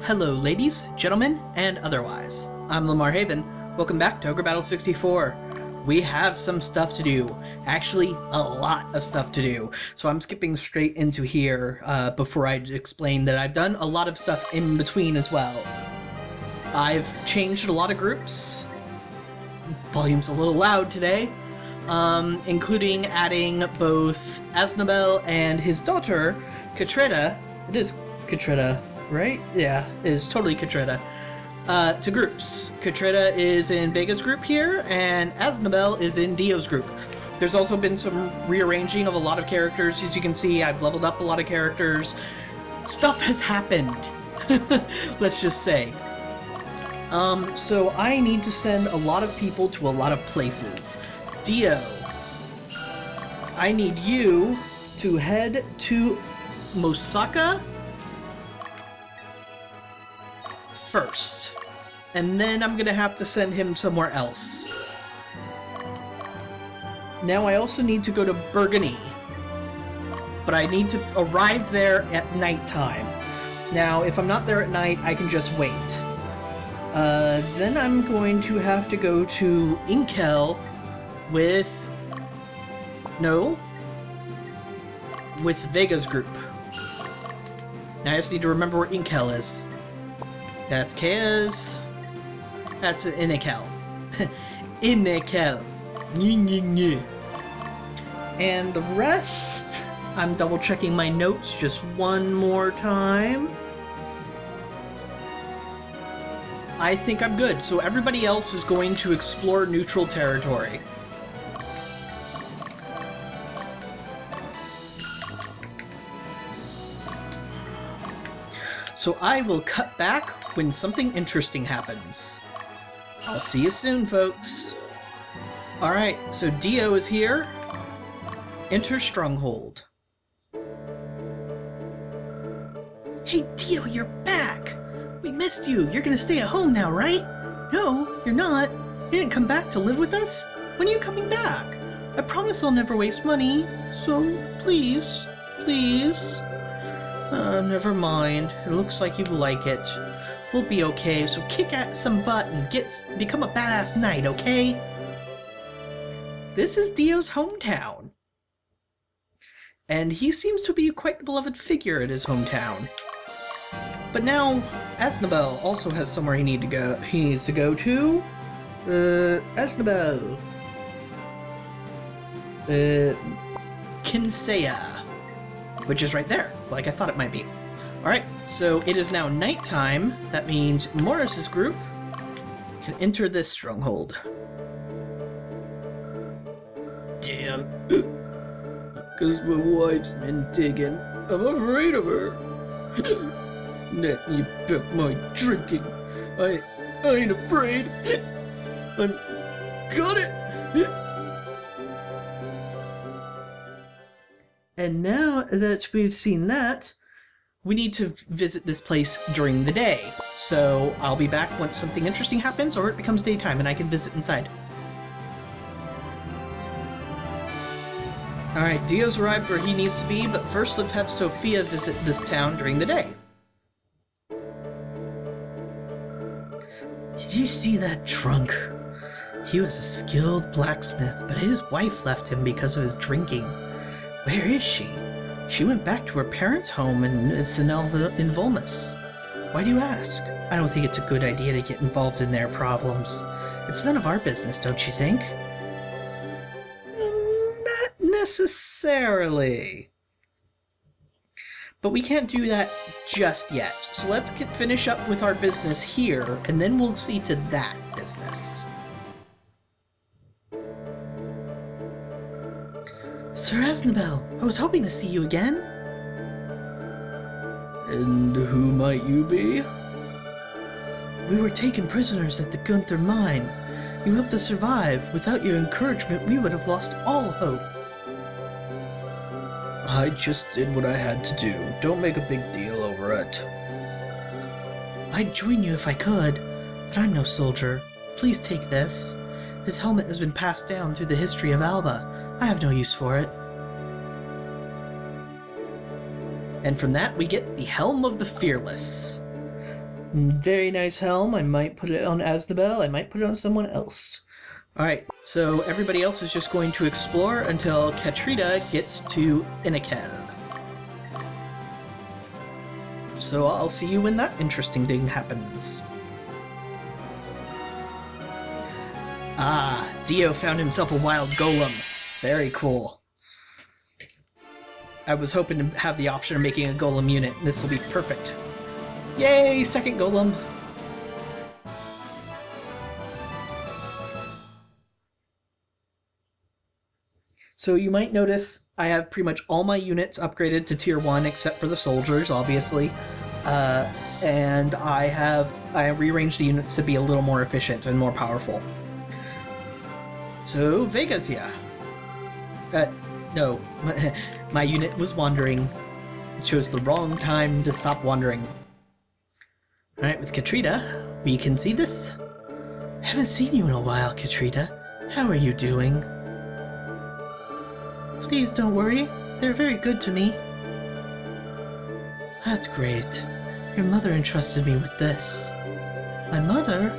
Hello ladies, gentlemen, and otherwise. I'm Lamar Haven. Welcome back to Ogre Battle 64. We have some stuff to do. Actually, a lot of stuff to do. So I'm skipping straight into here before I explain that I've done a lot of stuff in between as well. I've changed a lot of groups. Volume's a little loud today. Including adding both Asnabel and his daughter, Katreda. It is Katreda, right? Yeah, it is totally Katreda. To groups. Katreda is in Vega's group here, and Asnabel is in Dio's group. There's also been some rearranging of a lot of characters. As you can see, I've leveled up a lot of characters. Stuff has happened, let's just say. So I need to send a lot of people to a lot of places. Dio, I need you to head to Mosaka first, and then I'm gonna have to send him somewhere else. Now I also need to go to Bergen, but I need to arrive there at nighttime. Now if I'm not there at night, I can just wait. Then I'm going to have to go to Inkel with Vega's group. Now I just need to remember where Inkel is. That's Kaz. That's Inekel. Inekel. And the rest, I'm double checking my notes just one more time. I think I'm good. So everybody else is going to explore neutral territory. So I will cut back when something interesting happens. I'll see you soon, folks. Alright, so Dio is here. Enter Stronghold. Hey Dio, you're back! We missed you! You're gonna stay at home now, right? No, you're not. You didn't come back to live with us? When are you coming back? I promise I'll never waste money, so please, please. Never mind. It looks like you like it. We'll be okay, so kick some butt and become a badass knight, okay? This is Dio's hometown. And he seems to be quite a beloved figure at his hometown. But now, Asnabel also has somewhere he needs to go to. Asnabel. Kinsea. Which is right there, like I thought it might be. Alright, so it is now nighttime. That means Morris's group can enter this stronghold. Damn. Because my wife's been digging. I'm afraid of her. Net, you took my drinking. I ain't afraid. I'm got it. And now that we've seen that, we need to visit this place during the day. So I'll be back once something interesting happens or it becomes daytime and I can visit inside. Alright, Dio's arrived where he needs to be, but first let's have Sophia visit this town during the day. Did you see that drunk? He was a skilled blacksmith, but his wife left him because of his drinking. Where is she? She went back to her parents' home in Volmus. Why do you ask? I don't think it's a good idea to get involved in their problems. It's none of our business, don't you think? Not necessarily. But we can't do that just yet. So let's finish up with our business here, and then we'll see to that business. Sir Asnabel, I was hoping to see you again. And who might you be? We were taken prisoners at the Gunther mine. You helped us survive. Without your encouragement, we would have lost all hope. I just did what I had to do. Don't make a big deal over it. I'd join you if I could, but I'm no soldier. Please take this. This helmet has been passed down through the history of Alba. I have no use for it. And from that we get the Helm of the Fearless. Very nice helm. I might put it on Asnabel. I might put it on someone else. Alright, so everybody else is just going to explore until Katreda gets to Innikel. So I'll see you when that interesting thing happens. Ah, Dio found himself a wild golem. Very cool. I was hoping to have the option of making a golem unit, and this will be perfect. Yay, second golem! So you might notice I have pretty much all my units upgraded to tier 1 except for the soldiers, obviously. And I rearranged the units to be a little more efficient and more powerful. So Vega's here. No, my unit was wandering. I chose the wrong time to stop wandering. Alright, with Katreda, we can see this. I haven't seen you in a while, Katreda. How are you doing? Please don't worry. They're very good to me. That's great. Your mother entrusted me with this. My mother?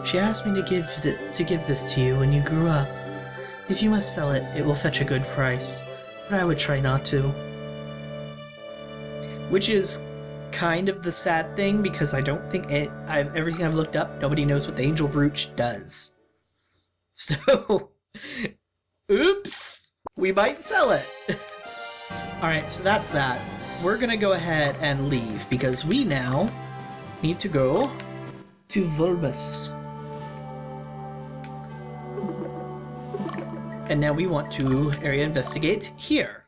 She asked me to give this to you when you grew up. If you must sell it, it will fetch a good price. But I would try not to. Which is kind of the sad thing, because I don't think everything I've looked up, nobody knows what the Angel Brooch does. So, oops! We might sell it! Alright, so that's that. We're gonna go ahead and leave, because we now need to go to Vulbus. And now we want to area investigate here.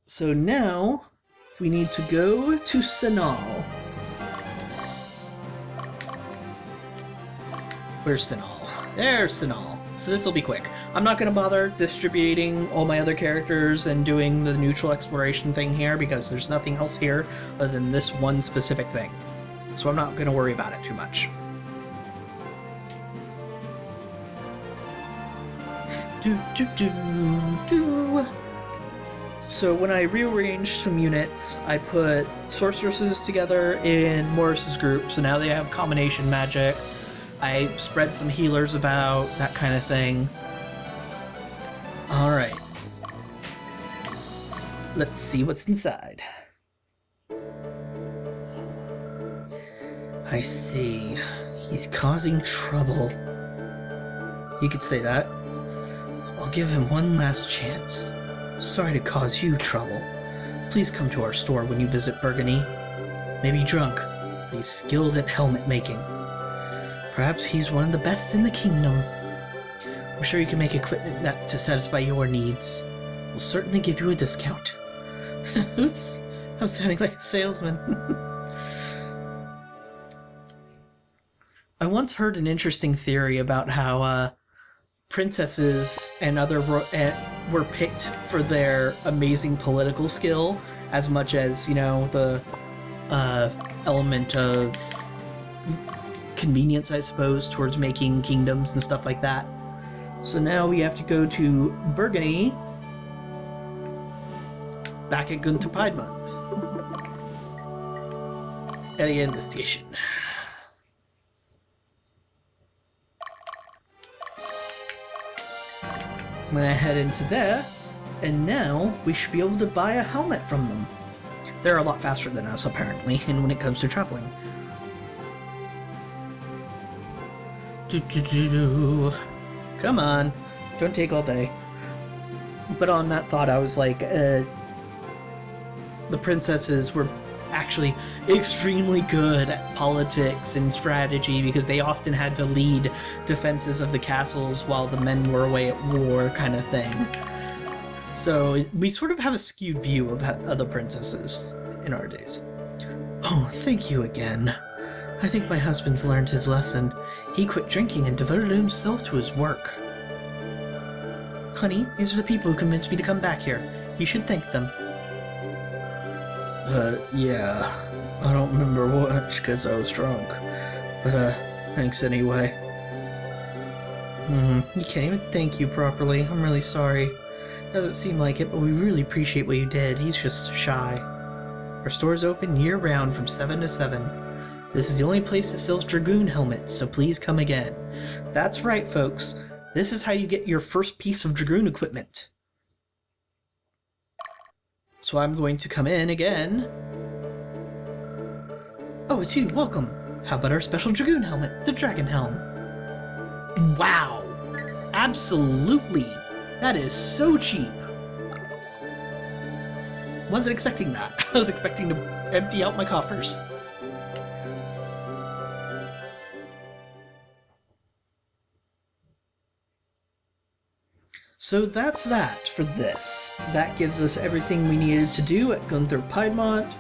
So now we need to go to Sinal. Where's Sinal? There's Sinal. So this will be quick. I'm not going to bother distributing all my other characters and doing the neutral exploration thing here because there's nothing else here other than this one specific thing. So I'm not going to worry about it too much. So when I rearranged some units, I put sorceresses together in Morris's group, so now they have combination magic. I spread some healers about, that kind of thing. Alright. Let's see what's inside. I see. He's causing trouble. You could say that. I'll give him one last chance. Sorry to cause you trouble. Please come to our store when you visit Bergen. Maybe drunk, but he's skilled at helmet making. Perhaps he's one of the best in the kingdom. I'm sure you can make equipment to satisfy your needs. We'll certainly give you a discount. Oops, I'm sounding like a salesman. I once heard an interesting theory about how princesses and other were picked for their amazing political skill as much as, you know, the element of convenience, I suppose, towards making kingdoms and stuff like that. So now we have to go to Bergen, back at Gunther Piedmont. Area investigation. I'm gonna head into there, and now we should be able to buy a helmet from them. They're a lot faster than us, apparently, and when it comes to traveling. Come on, don't take all day. But on that thought, I was like, the princesses were actually extremely good at politics and strategy because they often had to lead defenses of the castles while the men were away at war, kind of thing. So we sort of have a skewed view of other princesses in our days. Oh, thank you again. I think my husband's learned his lesson. He quit drinking and devoted himself to his work. Honey, these are the people who convinced me to come back here. You should thank them. Yeah. I don't remember much because I was drunk. But, thanks anyway. You can't even thank you properly. I'm really sorry. Doesn't seem like it, but we really appreciate what you did. He's just shy. Our store is open year-round from 7 to 7. This is the only place that sells Dragoon helmets, so please come again. That's right, folks. This is how you get your first piece of Dragoon equipment. So I'm going to come in again. Oh, it's you. Welcome. How about our special Dragoon helmet, the Dragon Helm? Wow. Absolutely. That is so cheap. Wasn't expecting that. I was expecting to empty out my coffers. So that's that for this. That gives us everything we needed to do at Gunther Piedmont.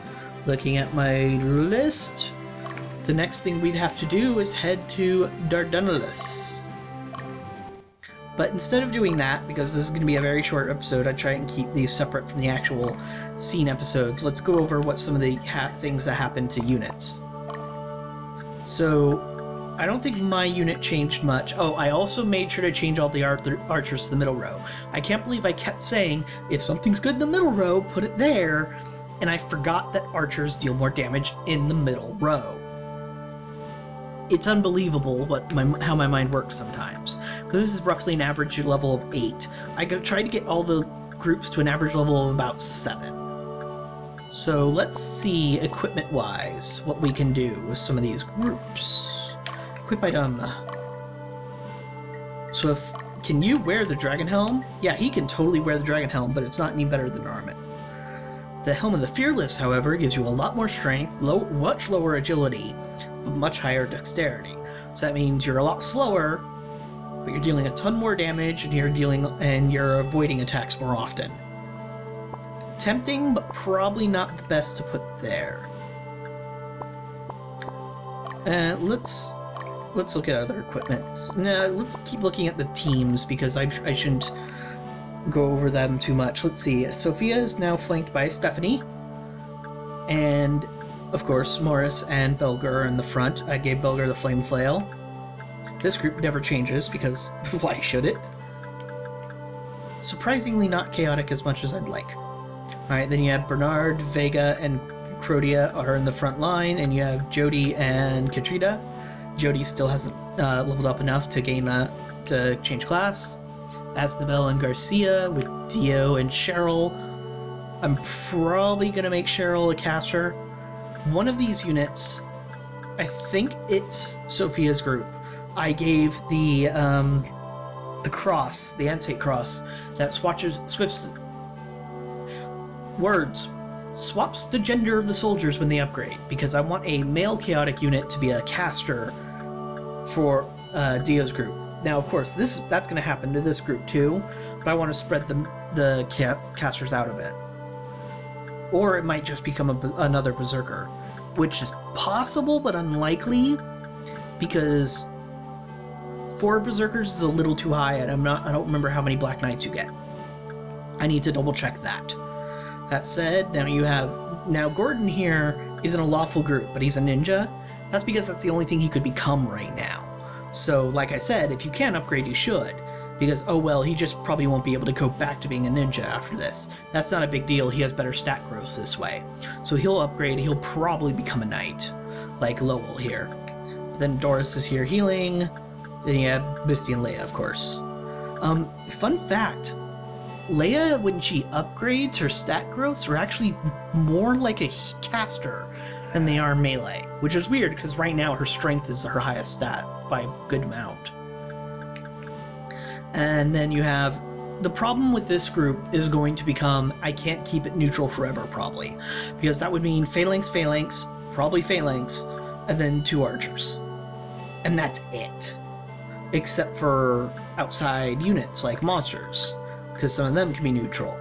Looking at my list, the next thing we'd have to do is head to Dardanelles. But instead of doing that, because this is going to be a very short episode, I try and keep these separate from the actual scene episodes. Let's go over what some of the things that happen to units. So I don't think my unit changed much. Oh, I also made sure to change all the archers to the middle row. I can't believe I kept saying, if something's good in the middle row, put it there, and I forgot that archers deal more damage in the middle row. It's unbelievable how my mind works sometimes. Because this is roughly an average level of 8. I try to get all the groups to an average level of about 7. So let's see, equipment-wise, what we can do with some of these groups. Equip item. So can you wear the Dragon Helm? Yeah, he can totally wear the Dragon Helm, but it's not any better than Armin. The Helm of the Fearless, however, gives you a lot more strength, much lower agility, but much higher dexterity. So that means you're a lot slower, but you're dealing a ton more damage, and you're avoiding attacks more often. Tempting, but probably not the best to put there. Let's look at other equipment. No, let's keep looking at the teams, because I shouldn't go over them too much. Let's see. Sophia is now flanked by Stephanie, and of course Morris and Belger are in the front. I gave Belger the flame flail. This group never changes, because why should it? Surprisingly not chaotic as much as I'd like. Alright, then you have Bernard, Vega, and Crodia are in the front line, and you have Jody and Katreda. Jody still hasn't leveled up enough to to change class. Asnabel and Garcia with Dio and Cheryl. I'm probably going to make Cheryl a caster. One of these units, I think it's Sophia's group. I gave the cross, the Ansate cross, that swaps the gender of the soldiers when they upgrade, because I want a male chaotic unit to be a caster for Dio's group. Now, of course, that's going to happen to this group too, but I want to spread the casters out a bit. Or it might just become another berserker, which is possible but unlikely, because 4 berserkers is a little too high, and I don't remember how many Black Knights you get. I need to double check that. That said, now Gordon here isn't a lawful group, but he's a ninja. That's because that's the only thing he could become right now. So, like I said, if you can upgrade, you should. Because, oh well, he just probably won't be able to go back to being a ninja after this. That's not a big deal, he has better stat growth this way. So he'll upgrade, he'll probably become a knight. Like Lowell here. But then Doris is here healing. Then you have Misty and Leia, of course. Fun fact. Leia, when she upgrades, her stat growths are actually more like a caster than they are melee, which is weird because right now her strength is her highest stat by a good amount. And then you have the problem with this group is going to become I can't keep it neutral forever, probably, because that would mean phalanx, probably phalanx, and then 2 archers, and that's it, except for outside units like monsters, because some of them can be neutral.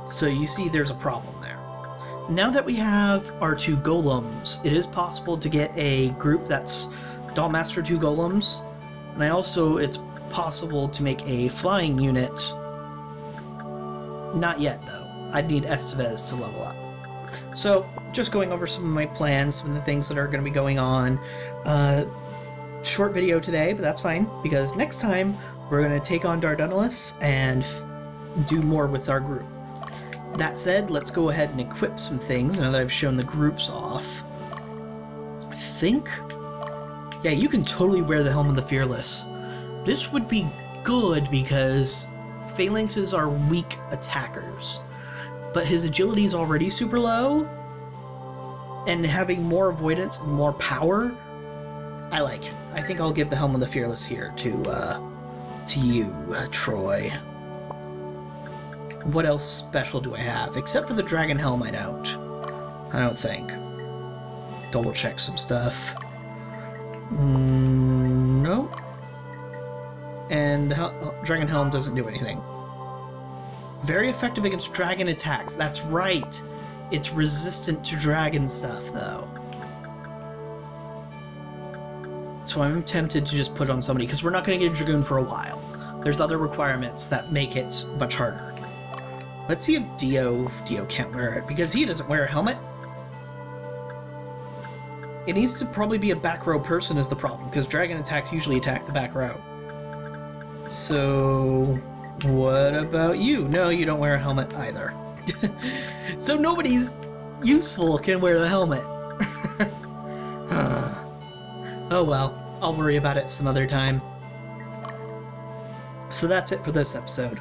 So you see there's a problem there. Now that we have our 2 golems, it is possible to get a group that's Dollmaster 2 golems, and it's possible to make a flying unit. Not yet, though. I'd need Estevez to level up. So, just going over some of my plans, some of the things that are going to be going on. Short video today, but that's fine, because next time we're going to take on Dardanelles and do more with our group. That said, let's go ahead and equip some things now that I've shown the groups off. I think... Yeah, you can totally wear the Helm of the Fearless. This would be good because phalanxes are weak attackers, but his agility is already super low, and having more avoidance and more power, I like it. I think I'll give the Helm of the Fearless here to you, Troy. What else special do I have? Except for the Dragon Helm, I don't think. Double check some stuff. Nope. And the Dragon Helm doesn't do anything. Very effective against dragon attacks. That's right. It's resistant to dragon stuff, though. So I'm tempted to just put it on somebody, because we're not going to get a Dragoon for a while. There's other requirements that make it much harder. Let's see if Dio can't wear it, because he doesn't wear a helmet. It needs to probably be a back row person is the problem, because dragon attacks usually attack the back row. So, what about you? No, you don't wear a helmet either. So nobody's useful can wear the helmet. Oh well, I'll worry about it some other time. So that's it for this episode.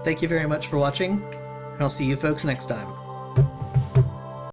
Thank you very much for watching, and I'll see you folks next time.